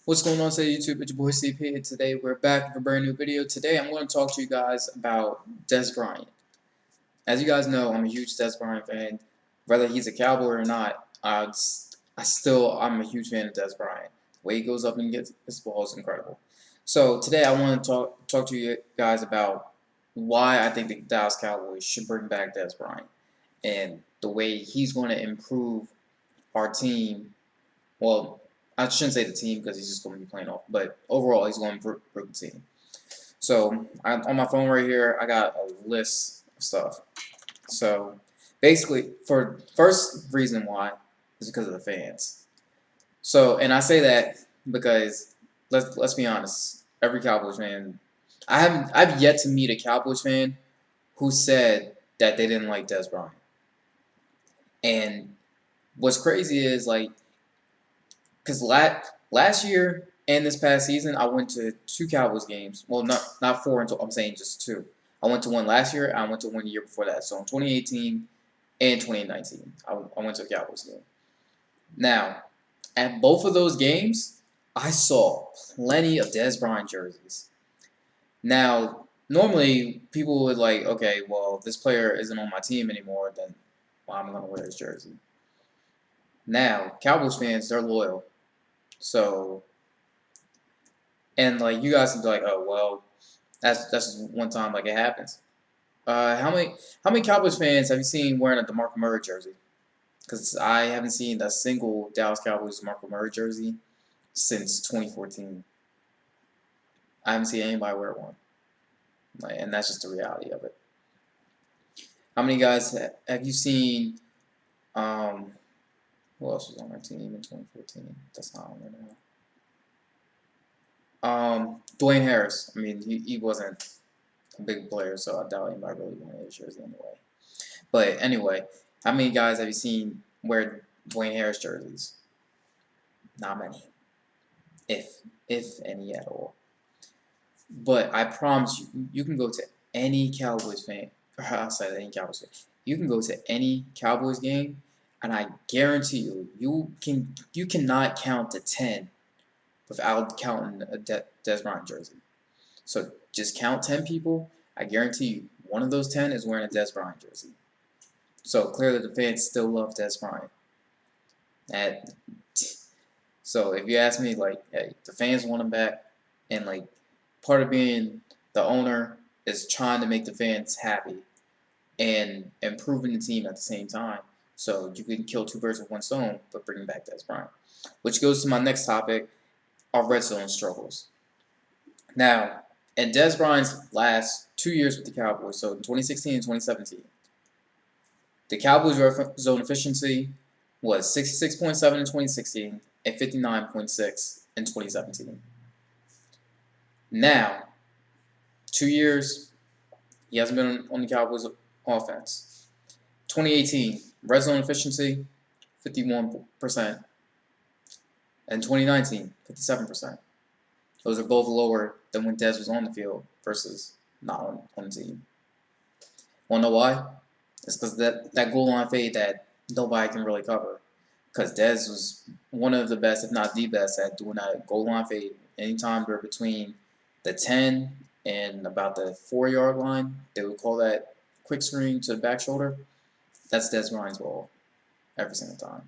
What's going on, say YouTube? It's your boy CP, and today we're back with a brand new video. Today I'm going to talk to you guys about Des Bryant. As you guys know, I'm a huge Des Bryant fan. Whether he's a Cowboy or not, I'm a huge fan of Des Bryant. The way he goes up and gets his ball is incredible. So today I want to talk to you guys about why I think the Dallas Cowboys should bring back Des Bryant and the way he's going to improve our team. Well, I shouldn't say the team because he's just going to be playing off, but overall he's going to improve the team. So on my phone right here, I got a list of stuff. So basically, for first reason why is because of the fans. So, and I say that because let's be honest, every Cowboys fan, I've yet to meet a Cowboys fan who said that they didn't like Des Bryant. And what's crazy is like, because last year and this past season, I went to two Cowboys games. Well, not four until I'm saying just two. I went to one last year. I went to one year before that. So in 2018 and 2019, I went to a Cowboys game. Now, at both of those games, I saw plenty of Dez Bryant jerseys. Now, normally people would like, okay, well, this player isn't on my team anymore, then well, I'm gonna wear his jersey. Now, Cowboys fans, they're loyal. So, and like you guys can be like, oh well, that's just one time like it happens. How many Cowboys fans have you seen wearing a DeMarco Murray jersey? Because I haven't seen a single Dallas Cowboys DeMarco Murray jersey since 2014. I haven't seen anybody wear one, like, and that's just the reality of it. How many guys have you seen? Um, who else was on our team in 2014? That's not on there now. Dwayne Harris. I mean, he wasn't a big player, so I doubt anybody really wanted his jersey anyway. But anyway, how many guys have you seen wear Dwayne Harris jerseys? Not many, if any at all. But I promise you, you can go to any Cowboys fan, or outside any Cowboys fan, you can go to any Cowboys game, and I guarantee you, you cannot count to 10 without counting a Des Bryant jersey. So just count 10 people. I guarantee you, one of those 10 is wearing a Des Bryant jersey. So clearly the fans still love Des Bryant. And so if you ask me, like, hey, the fans want him back, and like part of being the owner is trying to make the fans happy and improving the team at the same time. So you can kill two birds with one stone, but bring back Des Bryant. Which goes to my next topic, our red zone struggles. Now, in Des Bryant's last 2 years with the Cowboys, so in 2016 and 2017, the Cowboys' red zone efficiency was 66.7 in 2016 and 59.6 in 2017. Now, 2 years, he hasn't been on the Cowboys offense. 2018, red zone efficiency, 51%. And 2019, 57%. Those are both lower than when Dez was on the field versus not on the team. Want to know why? It's because that goal line fade that nobody can really cover. Because Dez was one of the best, if not the best, at doing that goal line fade. Anytime they're between the 10 and about the 4-yard line, they would call that quick screen to the back shoulder. That's Dez Bryant's ball every single time.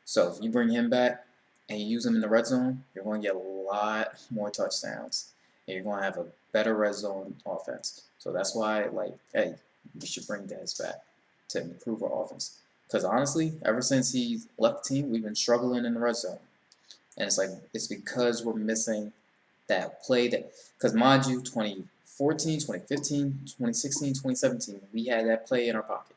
So if you bring him back and you use him in the red zone, you're going to get a lot more touchdowns. And you're going to have a better red zone offense. So that's why, like, hey, we should bring Dez back to improve our offense. Because honestly, ever since he left the team, we've been struggling in the red zone. And it's like, it's because we're missing that play that, because mind you, 2014, 2015, 2016, 2017, we had that play in our pocket.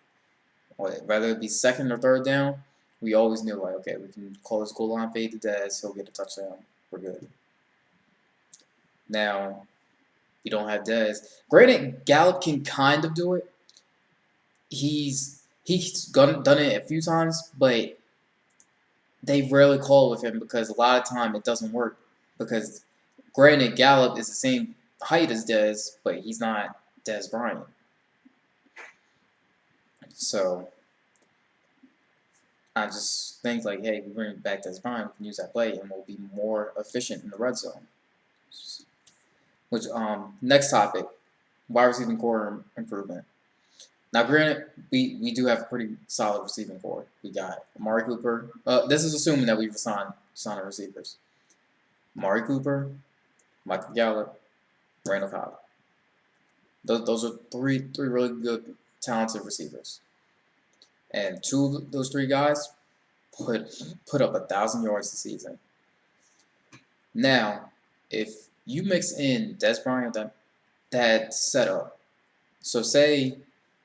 Whether it be second or third down, we always knew, like, okay, we can call this goal line fade to Dez, he'll get a touchdown, we're good. Now, you don't have Dez. Granted, Gallup can kind of do it. He's done it a few times, but they rarely call with him because a lot of time it doesn't work. Because granted, Gallup is the same height as Dez, but he's not Dez Bryant. So I just think like, hey, we bring back Des Bryant, we can use that play, and we'll be more efficient in the red zone. Which next topic, wide receiving core improvement. Now, granted, we do have a pretty solid receiving core. We got Amari Cooper. This is assuming that we've signed our receivers. Amari Cooper, Michael Gallup, Randall Cobb. Those are three really good, talented receivers. And two of those three guys put up 1,000 yards this season. Now, if you mix in Des Bryant that setup, so let's say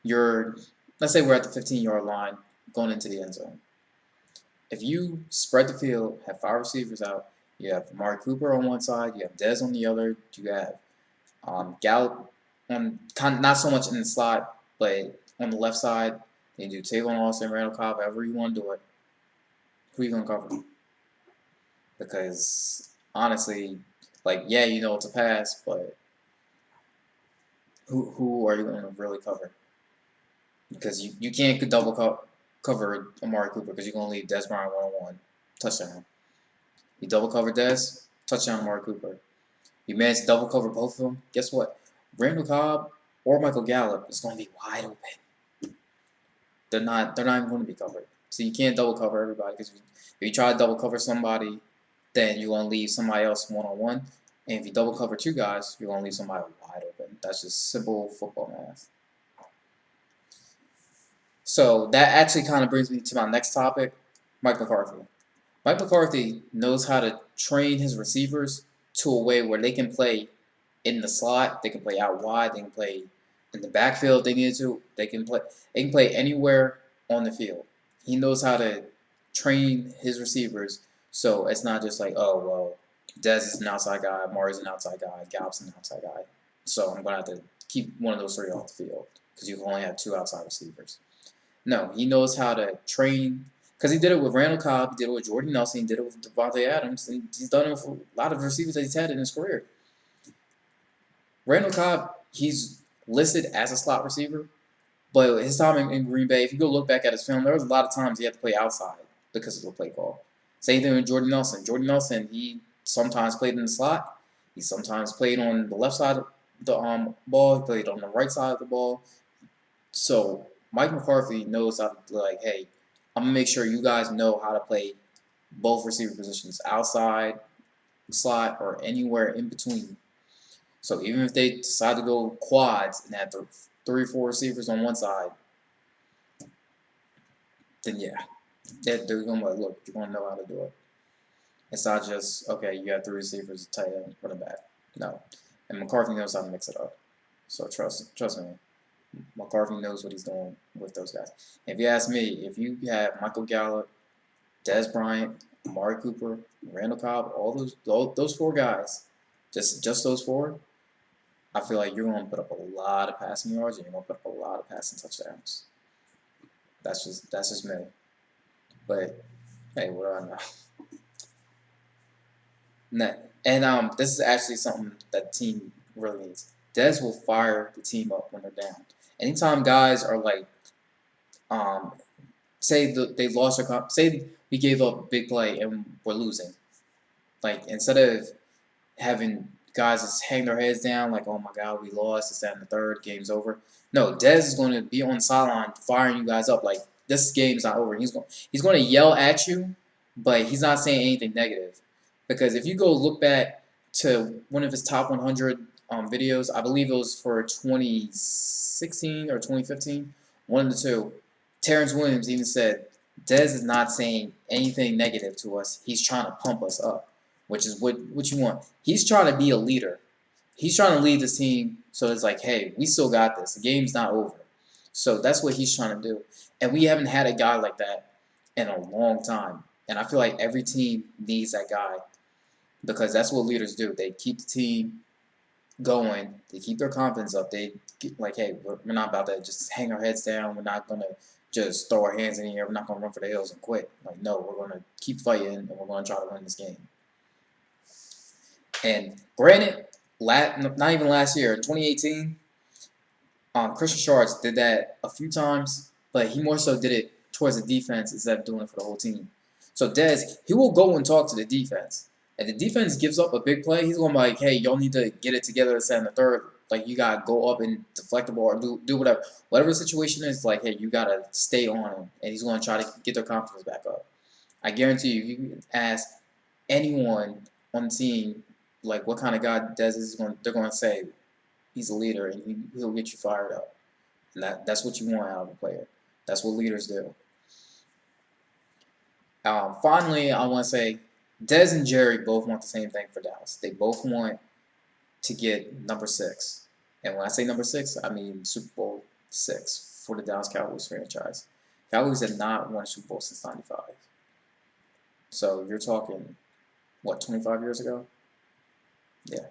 we're at the 15-yard line going into the end zone. If you spread the field, have 5 receivers out, you have Amari Cooper on one side, you have Dez on the other, you have Gallup on not so much in the slot, but on the left side, you do Tavon Austin, Randall Cobb, however you want to do it. Who are you gonna cover? Because honestly, like yeah, you know it's a pass, but who are you gonna really cover? Because you can't double cover Amari Cooper because you're gonna leave Des Bryant 1-on-1 touchdown. You double cover Des, touchdown Amari Cooper. You manage to double cover both of them. Guess what? Randall Cobb or Michael Gallup is going to be wide open. They're not even going to be covered. So you can't double cover everybody because if you try to double cover somebody, then you're going to leave somebody else 1-on-1. And if you double cover 2 guys, you're going to leave somebody wide open. That's just simple football math. So that actually kind of brings me to my next topic, Mike McCarthy. Mike McCarthy knows how to train his receivers to a way where they can play in the slot, they can play out wide, they can play in the backfield if they need to, they can play anywhere on the field. He knows how to train his receivers so it's not just like, oh well, Dez is an outside guy, Mari's an outside guy, Gallup's an outside guy. So I'm gonna have to keep one of those 3 off the field because you can only have 2 outside receivers. No, he knows how to train because he did it with Randall Cobb, he did it with Jordy Nelson, he did it with Devontae Adams, and he's done it with a lot of receivers that he's had in his career. Randall Cobb, he's listed as a slot receiver, but his time in Green Bay, if you go look back at his film, there was a lot of times he had to play outside because of the play call. Same thing with Jordy Nelson. Jordy Nelson, he sometimes played in the slot. He sometimes played on the left side of the ball. He played on the right side of the ball. So Mike McCarthy knows how to be like, hey, I'm going to make sure you guys know how to play both receiver positions, outside, slot, or anywhere in between. So even if they decide to go quads and have 3 or 4 receivers on one side, then yeah, they're going to be like, look, you're going to know how to do it. It's not just, okay, you have 3 receivers, tight end, running back. No. And McCarthy knows how to mix it up. So trust me. McCarthy knows what he's doing with those guys. If you ask me, if you have Michael Gallup, Des Bryant, Amari Cooper, Randall Cobb, all those 4 guys, just those 4, I feel like you're going to put up a lot of passing yards and you're going to put up a lot of passing touchdowns. That's just me. But hey, what do I know? And this is actually something that the team really needs. Dez will fire the team up when they're down. Anytime guys are like, say they lost say we gave up a big play and we're losing. Like instead of having guys just hang their heads down like, oh my God, we lost, it's that in the third, game's over. No, Dez is going to be on the sideline firing you guys up like this game's not over. He's going to yell at you, but he's not saying anything negative. Because if you go look back to one of his top 100 videos, I believe it was for 2016 or 2015, one of the two, Terrence Williams even said, Dez is not saying anything negative to us. He's trying to pump us up, which is what you want. He's trying to be a leader. He's trying to lead this team so it's like, hey, we still got this. The game's not over. So that's what he's trying to do. And we haven't had a guy like that in a long time. And I feel like every team needs that guy because that's what leaders do. They keep the team going. They keep their confidence up. They get like, hey, we're not about to just hang our heads down. We're not going to just throw our hands in the air. We're not going to run for the hills and quit. Like, no, we're going to keep fighting and we're going to try to win this game. And granted, not even last year, in 2018, Christian Shards did that a few times, but he more so did it towards the defense instead of doing it for the whole team. So Dez, he will go and talk to the defense. And the defense gives up a big play, he's going to be like, hey, y'all need to get it together to set in the third. Like, you got to go up and deflect the ball or do whatever. Whatever the situation is, like, hey, you got to stay on him. And he's going to try to get their confidence back up. I guarantee you, if you ask anyone on the team, like, what kind of guy Dez is, they're going to say he's a leader and he'll get you fired up. And that's what you want out of a player. That's what leaders do. Finally, I want to say Dez and Jerry both want the same thing for Dallas. They both want to get number 6. And when I say number 6, I mean Super Bowl 6 for the Dallas Cowboys franchise. Cowboys have not won a Super Bowl since '95. So you're talking, what, 25 years ago? Yeah.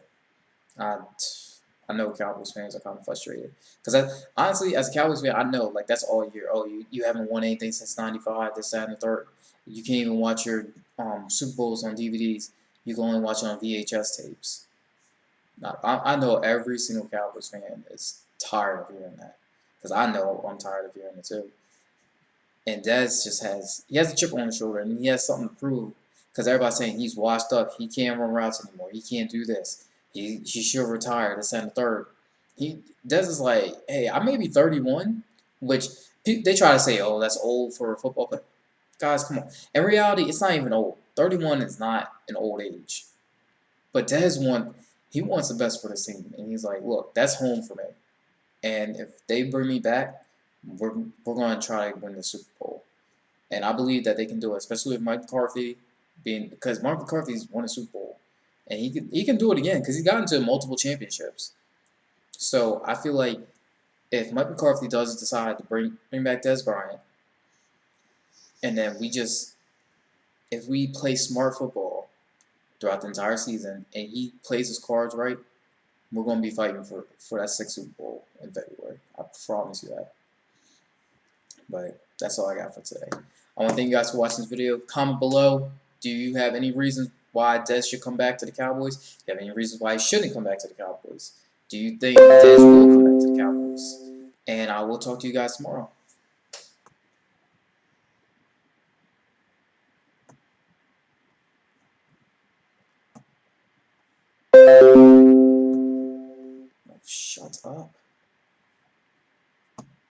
I know Cowboys fans are kind of frustrated. Because honestly, as a Cowboys fan, I know, like, that's all year. Oh, you haven't won anything since '95, this, that, and the third. You can't even watch your Super Bowls on DVDs. You can only watch it on VHS tapes. Now, I know every single Cowboys fan is tired of hearing that. Because I know I'm tired of hearing it too. And Dez just he has a chip on his shoulder and he has something to prove. Because everybody's saying he's washed up. He can't run routes anymore. He can't do this. He should retire, this, and the third. Dez is like, hey, I may be 31, which they try to say, oh, that's old for football. But guys, come on. In reality, it's not even old. 31 is not an old age. But Dez wants the best for the team. And he's like, look, that's home for me. And if they bring me back, we're going to try to win the Super Bowl. And I believe that they can do it, especially with Mike McCarthy because Mike McCarthy's won a Super Bowl. And he can do it again because he's gotten to multiple championships. So I feel like if Mike McCarthy does decide to bring back Dez Bryant, and then if we play smart football throughout the entire season, and he plays his cards right, we're going to be fighting for that 6th Super Bowl in February. I promise you that. But that's all I got for today. I want to thank you guys for watching this video. Comment below. Do you have any reasons why Dez should come back to the Cowboys? Do you have any reasons why he shouldn't come back to the Cowboys? Do you think Dez will come back to the Cowboys? And I will talk to you guys tomorrow. Oh, shut up.